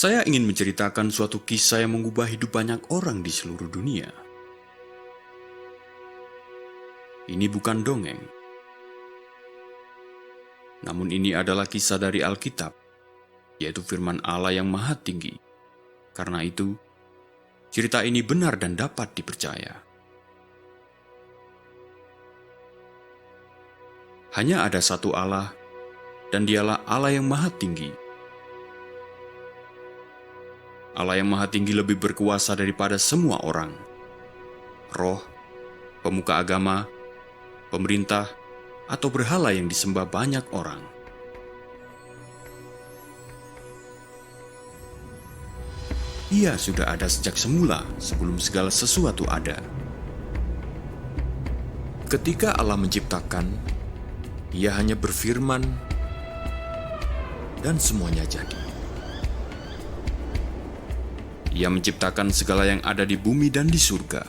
Saya ingin menceritakan suatu kisah yang mengubah hidup banyak orang di seluruh dunia. Ini bukan dongeng, namun ini adalah kisah dari Alkitab, yaitu firman Allah yang Maha Tinggi. Karena itu, cerita ini benar dan dapat dipercaya. Hanya ada satu Allah, dan dialah Allah yang Maha Tinggi. Allah yang Maha Tinggi lebih berkuasa daripada semua orang. Roh, pemuka agama, pemerintah, atau berhala yang disembah banyak orang. Ia sudah ada sejak semula, sebelum segala sesuatu ada. Ketika Allah menciptakan, Ia hanya berfirman, dan semuanya jadi. Ia menciptakan segala yang ada di bumi dan di surga.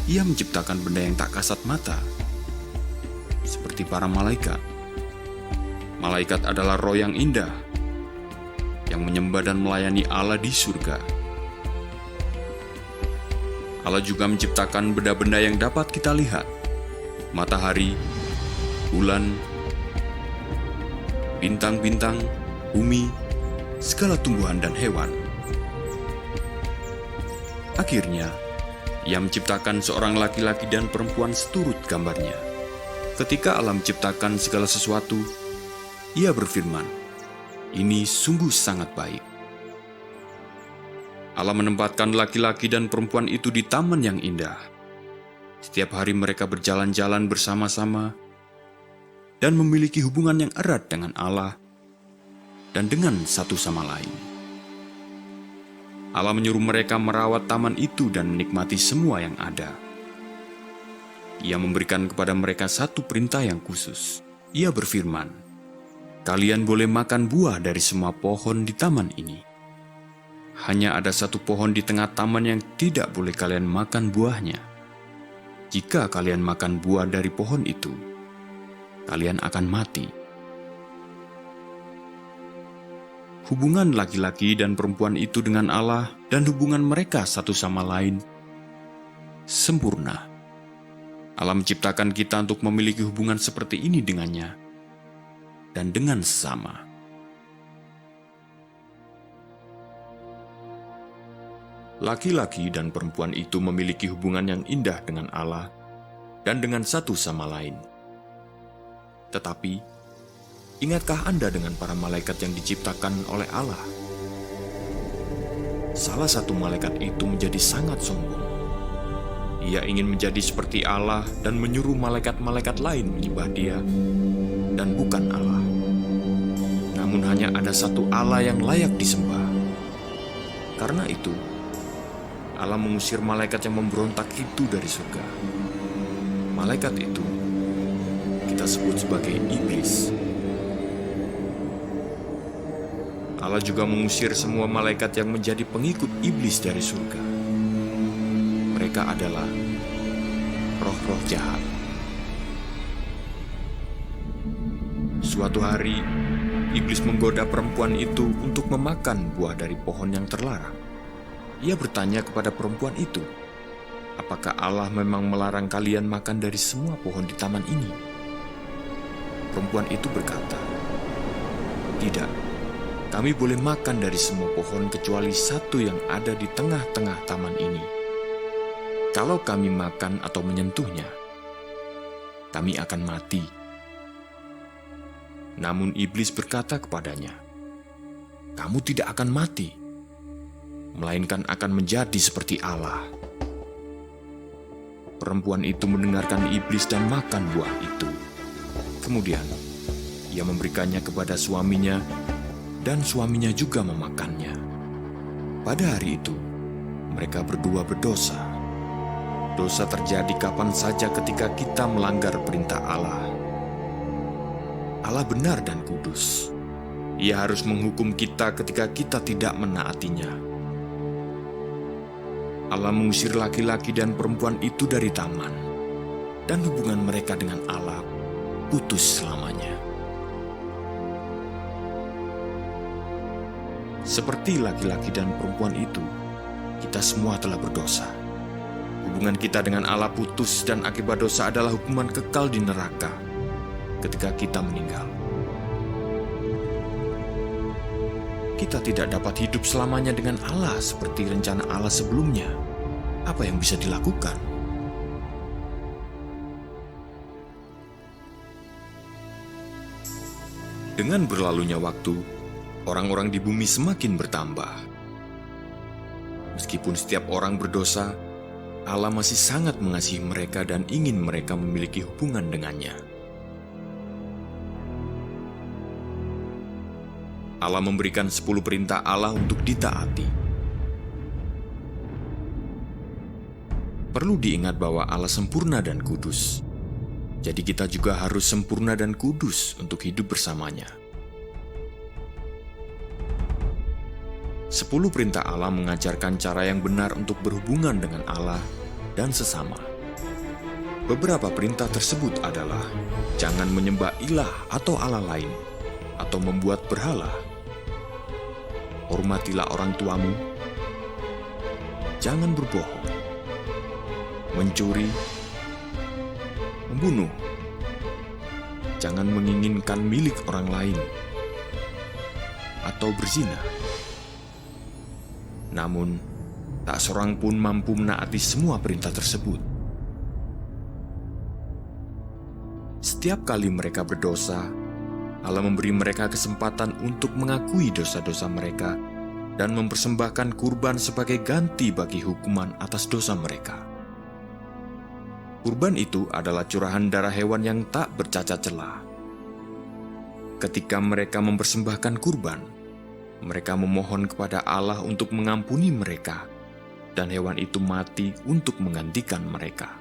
Ia menciptakan benda yang tak kasat mata, seperti para malaikat. Malaikat adalah roh yang indah, yang menyembah dan melayani Allah di surga. Allah juga menciptakan benda-benda yang dapat kita lihat, matahari, bulan, bintang-bintang, bumi, segala tumbuhan dan hewan. Akhirnya, Ia menciptakan seorang laki-laki dan perempuan seturut gambarnya. Ketika Allah menciptakan segala sesuatu, Ia berfirman, "Ini sungguh sangat baik." Allah menempatkan laki-laki dan perempuan itu di taman yang indah. Setiap hari mereka berjalan-jalan bersama-sama dan memiliki hubungan yang erat dengan Allah dan dengan satu sama lain. Allah menyuruh mereka merawat taman itu dan menikmati semua yang ada. Ia memberikan kepada mereka satu perintah yang khusus. Ia berfirman, "Kalian boleh makan buah dari semua pohon di taman ini. Hanya ada satu pohon di tengah taman yang tidak boleh kalian makan buahnya. Jika kalian makan buah dari pohon itu, kalian akan mati." Hubungan laki-laki dan perempuan itu dengan Allah dan hubungan mereka satu sama lain sempurna. Allah menciptakan kita untuk memiliki hubungan seperti ini dengannya dan dengan sesama. Laki-laki dan perempuan itu memiliki hubungan yang indah dengan Allah dan dengan satu sama lain. Tetapi, ingatkah Anda dengan para malaikat yang diciptakan oleh Allah? Salah satu malaikat itu menjadi sangat sombong. Ia ingin menjadi seperti Allah dan menyuruh malaikat-malaikat lain menyembah Dia, dan bukan Allah. Namun hanya ada satu Allah yang layak disembah. Karena itu, Allah mengusir malaikat yang memberontak itu dari surga. Malaikat itu kita sebut sebagai iblis. Allah juga mengusir semua malaikat yang menjadi pengikut iblis dari surga. Mereka adalah roh-roh jahat. Suatu hari, iblis menggoda perempuan itu untuk memakan buah dari pohon yang terlarang. Ia bertanya kepada perempuan itu, "Apakah Allah memang melarang kalian makan dari semua pohon di taman ini?" Perempuan itu berkata, "Tidak. Kami boleh makan dari semua pohon kecuali satu yang ada di tengah-tengah taman ini. Kalau kami makan atau menyentuhnya, kami akan mati." Namun iblis berkata kepadanya, "Kamu tidak akan mati, melainkan akan menjadi seperti Allah." Perempuan itu mendengarkan iblis dan makan buah itu. Kemudian, ia memberikannya kepada suaminya, dan suaminya juga memakannya. Pada hari itu, mereka berdua berdosa. Dosa terjadi kapan saja ketika kita melanggar perintah Allah. Allah benar dan kudus. Ia harus menghukum kita ketika kita tidak menaatinya. Allah mengusir laki-laki dan perempuan itu dari taman, dan hubungan mereka dengan Allah putus selamanya. Seperti laki-laki dan perempuan itu, kita semua telah berdosa. Hubungan kita dengan Allah putus dan akibat dosa adalah hukuman kekal di neraka ketika kita meninggal. Kita tidak dapat hidup selamanya dengan Allah seperti rencana Allah sebelumnya. Apa yang bisa dilakukan? Dengan berlalunya waktu, orang-orang di bumi semakin bertambah. Meskipun setiap orang berdosa, Allah masih sangat mengasihi mereka dan ingin mereka memiliki hubungan dengannya. Allah memberikan 10 perintah Allah untuk ditaati. Perlu diingat bahwa Allah sempurna dan kudus. Jadi kita juga harus sempurna dan kudus untuk hidup bersamanya. 10 perintah Allah mengajarkan cara yang benar untuk berhubungan dengan Allah dan sesama. Beberapa perintah tersebut adalah jangan menyembah ilah atau Allah lain, atau membuat berhala. Hormatilah orang tuamu. Jangan berbohong. Mencuri. Membunuh. Jangan menginginkan milik orang lain. Atau berzina. Namun, tak seorang pun mampu menaati semua perintah tersebut. Setiap kali mereka berdosa, Allah memberi mereka kesempatan untuk mengakui dosa-dosa mereka dan mempersembahkan kurban sebagai ganti bagi hukuman atas dosa mereka. Kurban itu adalah curahan darah hewan yang tak bercacat celah. Ketika mereka mempersembahkan kurban, mereka memohon kepada Allah untuk mengampuni mereka, dan hewan itu mati untuk menggantikan mereka.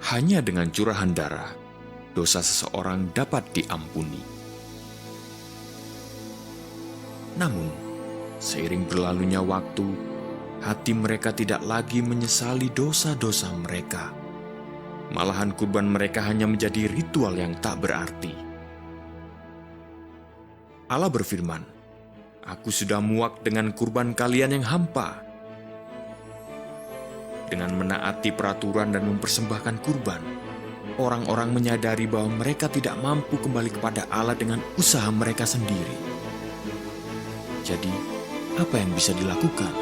Hanya dengan curahan darah, dosa seseorang dapat diampuni. Namun, seiring berlalunya waktu, hati mereka tidak lagi menyesali dosa-dosa mereka. Malahan kurban mereka hanya menjadi ritual yang tak berarti. Allah berfirman, "Aku sudah muak dengan kurban kalian yang hampa." Dengan menaati peraturan dan mempersembahkan kurban, orang-orang menyadari bahwa mereka tidak mampu kembali kepada Allah dengan usaha mereka sendiri. Jadi, apa yang bisa dilakukan?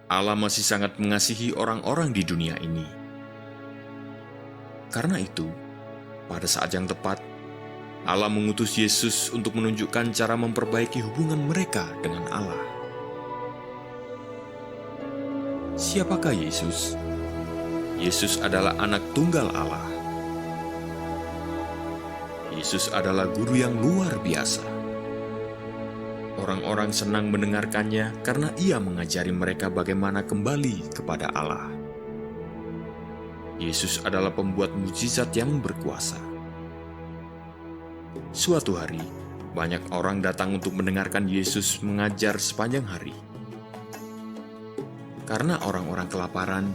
Allah masih sangat mengasihi orang-orang di dunia ini. Karena itu, pada saat yang tepat, Allah mengutus Yesus untuk menunjukkan cara memperbaiki hubungan mereka dengan Allah. Siapakah Yesus? Yesus adalah anak tunggal Allah. Yesus adalah guru yang luar biasa. Orang-orang senang mendengarkannya karena ia mengajari mereka bagaimana kembali kepada Allah. Yesus adalah pembuat mukjizat yang berkuasa. Suatu hari, banyak orang datang untuk mendengarkan Yesus mengajar sepanjang hari. Karena orang-orang kelaparan,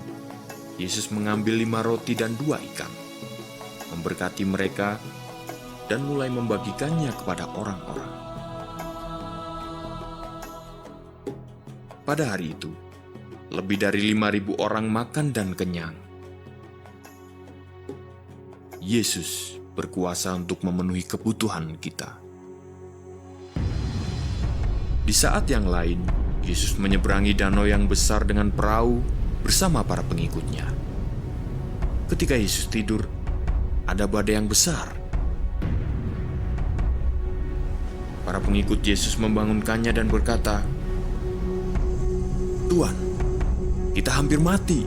Yesus mengambil 5 roti dan 2 ikan, memberkati mereka, dan mulai membagikannya kepada orang-orang. Pada hari itu, lebih dari 5.000 orang makan dan kenyang. Yesus berkuasa untuk memenuhi kebutuhan kita. Di saat yang lain, Yesus menyeberangi danau yang besar dengan perahu bersama para pengikutnya. Ketika Yesus tidur, ada badai yang besar. Para pengikut Yesus membangunkannya dan berkata, "Tuhan, kita hampir mati."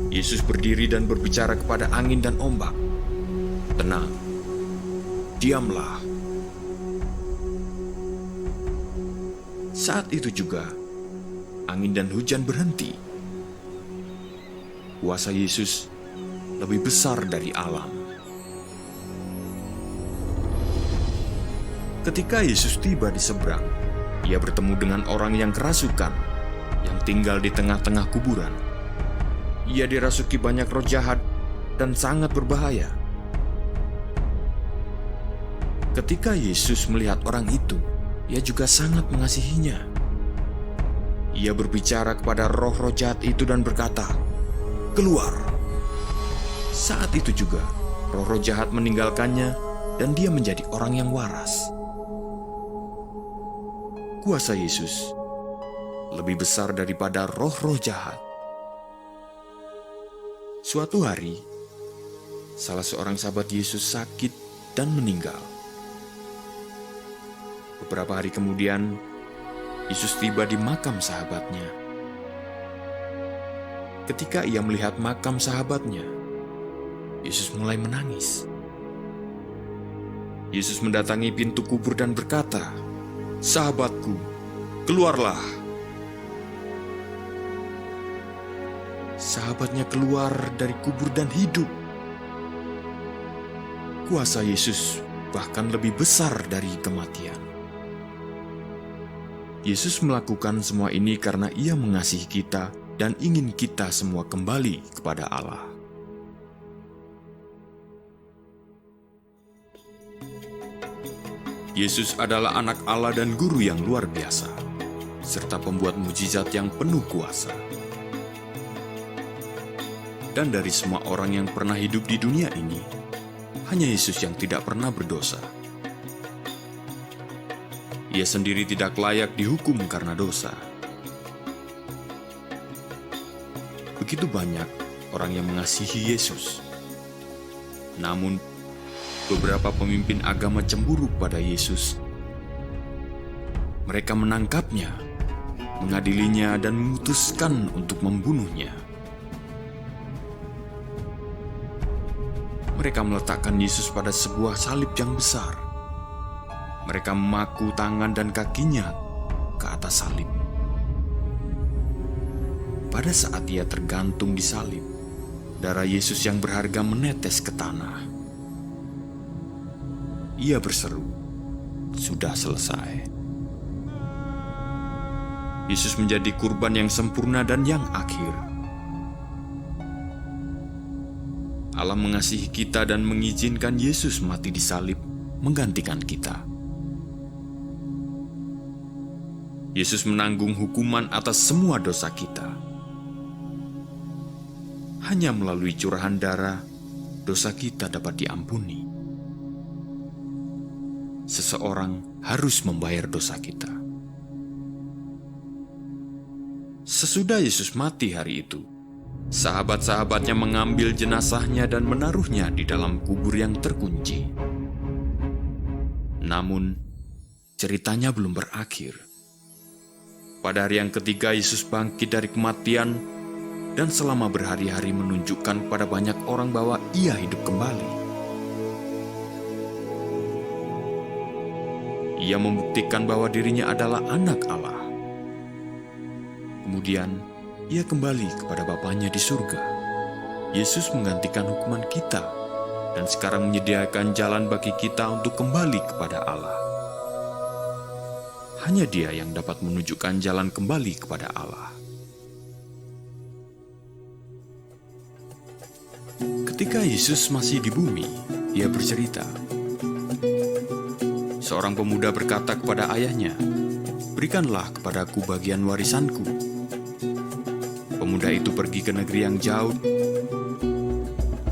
Yesus berdiri dan berbicara kepada angin dan ombak. "Tenang, diamlah." Saat itu juga, angin dan hujan berhenti. Kuasa Yesus lebih besar dari alam. Ketika Yesus tiba di seberang, ia bertemu dengan orang yang kerasukan, yang tinggal di tengah-tengah kuburan. Ia dirasuki banyak roh jahat dan sangat berbahaya. Ketika Yesus melihat orang itu, ia juga sangat mengasihinya. Ia berbicara kepada roh-roh jahat itu dan berkata, "Keluar!" Saat itu juga, roh-roh jahat meninggalkannya dan dia menjadi orang yang waras. Kuasa Yesus lebih besar daripada roh-roh jahat. Suatu hari, salah seorang sahabat Yesus sakit dan meninggal. Beberapa hari kemudian, Yesus tiba di makam sahabatnya. Ketika ia melihat makam sahabatnya, Yesus mulai menangis. Yesus mendatangi pintu kubur dan berkata, "Sahabatku, keluarlah." Sahabatnya keluar dari kubur dan hidup. Kuasa Yesus bahkan lebih besar dari kematian. Yesus melakukan semua ini karena Ia mengasihi kita dan ingin kita semua kembali kepada Allah. Yesus adalah anak Allah dan guru yang luar biasa, serta pembuat mujizat yang penuh kuasa. Dan dari semua orang yang pernah hidup di dunia ini, hanya Yesus yang tidak pernah berdosa. Ia sendiri tidak layak dihukum karena dosa. Begitu banyak orang yang mengasihi Yesus. Namun, beberapa pemimpin agama cemburu pada Yesus. Mereka menangkapnya, mengadilinya, dan memutuskan untuk membunuhnya. Mereka meletakkan Yesus pada sebuah salib yang besar. Mereka memaku tangan dan kakinya ke atas salib. Pada saat ia tergantung di salib, darah Yesus yang berharga menetes ke tanah. Ia berseru, "Sudah selesai." Yesus menjadi kurban yang sempurna dan yang akhir. Allah mengasihi kita dan mengizinkan Yesus mati di salib, menggantikan kita. Yesus menanggung hukuman atas semua dosa kita. Hanya melalui curahan darah, dosa kita dapat diampuni. Seseorang harus membayar dosa kita. Sesudah Yesus mati hari itu, sahabat-sahabatnya mengambil jenazahnya dan menaruhnya di dalam kubur yang terkunci. Namun, ceritanya belum berakhir. Pada hari yang ketiga, Yesus bangkit dari kematian dan selama berhari-hari menunjukkan kepada banyak orang bahwa Ia hidup kembali. Ia membuktikan bahwa dirinya adalah anak Allah. Kemudian, Ia kembali kepada Bapa-Nya di surga. Yesus menggantikan hukuman kita dan sekarang menyediakan jalan bagi kita untuk kembali kepada Allah. Hanya Dia yang dapat menunjukkan jalan kembali kepada Allah. Ketika Yesus masih di bumi, Ia bercerita. Seorang pemuda berkata kepada ayahnya, "Berikanlah kepadaku bagian warisanku." Pemuda itu pergi ke negeri yang jauh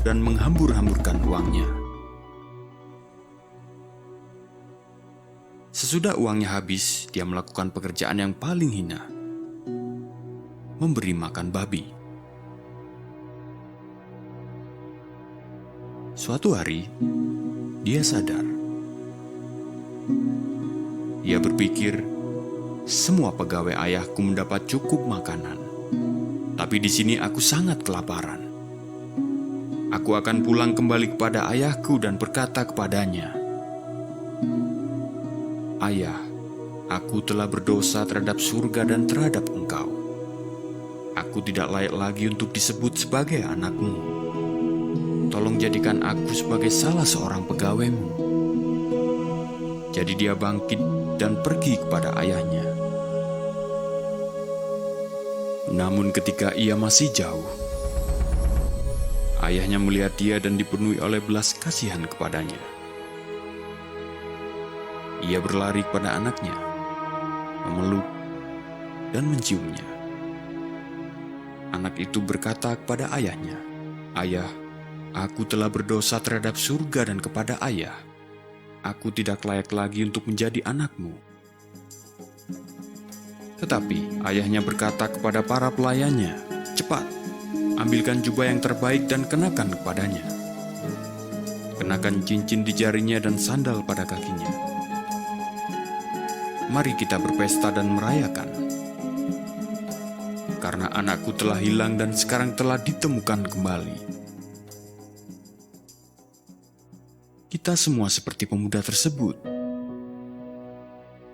dan menghambur-hamburkan uangnya. Sesudah uangnya habis, dia melakukan pekerjaan yang paling hina, memberi makan babi. Suatu hari, dia sadar. Ia berpikir, semua pegawai ayahku mendapat cukup makanan, tapi di sini aku sangat kelaparan. Aku akan pulang kembali kepada ayahku dan berkata kepadanya, "Ayah, aku telah berdosa terhadap surga dan terhadap Engkau. Aku tidak layak lagi untuk disebut sebagai anak-Mu. Tolong jadikan aku sebagai salah seorang pegawai-Mu." Jadi dia bangkit dan pergi kepada ayahnya. Namun ketika ia masih jauh, ayahnya melihat dia dan dipenuhi oleh belas kasihan kepadanya. Ia berlari kepada anaknya, memeluk dan menciumnya. Anak itu berkata kepada ayahnya, "Ayah, aku telah berdosa terhadap surga dan kepada ayah. Aku tidak layak lagi untuk menjadi anakmu." Tetapi ayahnya berkata kepada para pelayannya, "Cepat, ambilkan jubah yang terbaik dan kenakan kepadanya. Kenakan cincin di jarinya dan sandal pada kakinya. Mari kita berpesta dan merayakan. Karena anakku telah hilang dan sekarang telah ditemukan kembali." Kita semua seperti pemuda tersebut.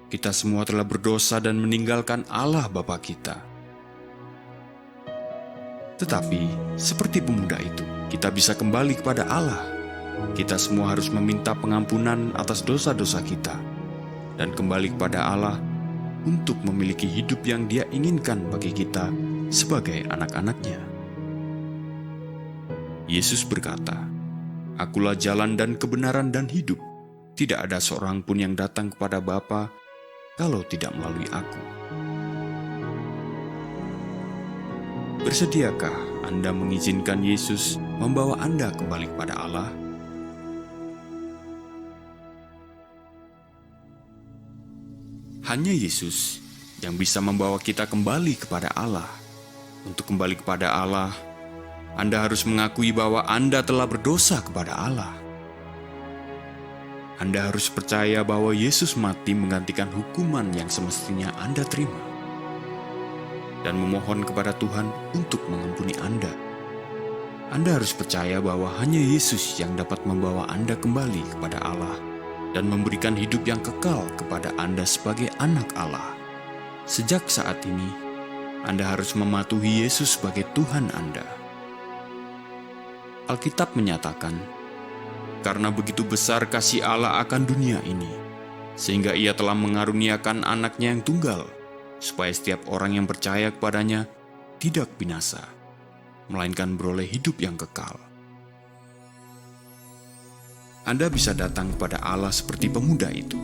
Kita semua telah berdosa dan meninggalkan Allah Bapa kita. Tetapi, seperti pemuda itu, kita bisa kembali kepada Allah. Kita semua harus meminta pengampunan atas dosa-dosa kita dan kembali kepada Allah untuk memiliki hidup yang Dia inginkan bagi kita sebagai anak-anaknya. Yesus berkata, "Akulah jalan dan kebenaran dan hidup. Tidak ada seorang pun yang datang kepada Bapa kalau tidak melalui Aku." Bersediakah Anda mengizinkan Yesus membawa Anda kembali kepada Allah? Hanya Yesus yang bisa membawa kita kembali kepada Allah. Untuk kembali kepada Allah, Anda harus mengakui bahwa Anda telah berdosa kepada Allah. Anda harus percaya bahwa Yesus mati menggantikan hukuman yang semestinya Anda terima, dan memohon kepada Tuhan untuk mengampuni Anda. Anda harus percaya bahwa hanya Yesus yang dapat membawa Anda kembali kepada Allah dan memberikan hidup yang kekal kepada Anda sebagai anak Allah. Sejak saat ini, Anda harus mematuhi Yesus sebagai Tuhan Anda. Alkitab menyatakan, "Karena begitu besar kasih Allah akan dunia ini, sehingga Ia telah mengaruniakan anaknya yang tunggal, supaya setiap orang yang percaya kepadanya tidak binasa, melainkan beroleh hidup yang kekal." Anda bisa datang kepada Allah seperti pemuda itu,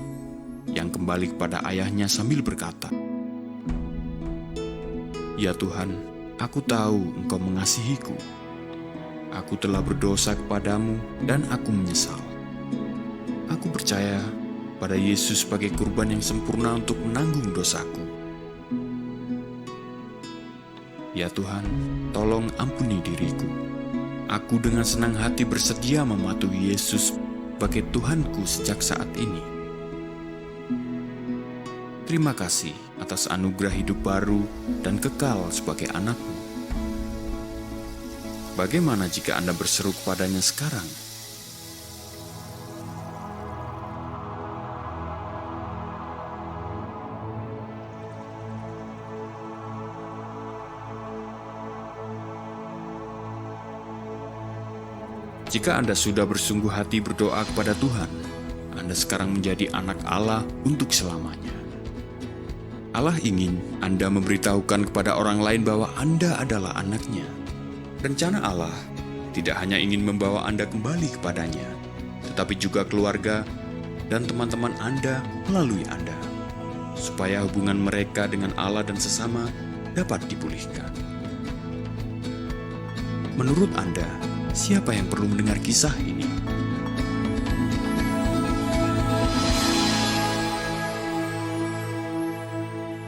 yang kembali kepada ayahnya sambil berkata, "Ya Tuhan, aku tahu Engkau mengasihiku. Aku telah berdosa kepadamu dan aku menyesal. Aku percaya pada Yesus sebagai kurban yang sempurna untuk menanggung dosaku. Ya Tuhan, tolong ampuni diriku. Aku dengan senang hati bersedia mematuhi Yesus sebagai Tuhanku sejak saat ini. Terima kasih atas anugerah hidup baru dan kekal sebagai anak-Mu." Bagaimana jika Anda berseru kepadanya sekarang? Jika Anda sudah bersungguh hati berdoa kepada Tuhan, Anda sekarang menjadi anak Allah untuk selamanya. Allah ingin Anda memberitahukan kepada orang lain bahwa Anda adalah anaknya. Rencana Allah tidak hanya ingin membawa Anda kembali kepadanya, tetapi juga keluarga dan teman-teman Anda melalui Anda, supaya hubungan mereka dengan Allah dan sesama dapat dipulihkan. Menurut Anda, siapa yang perlu mendengar kisah ini?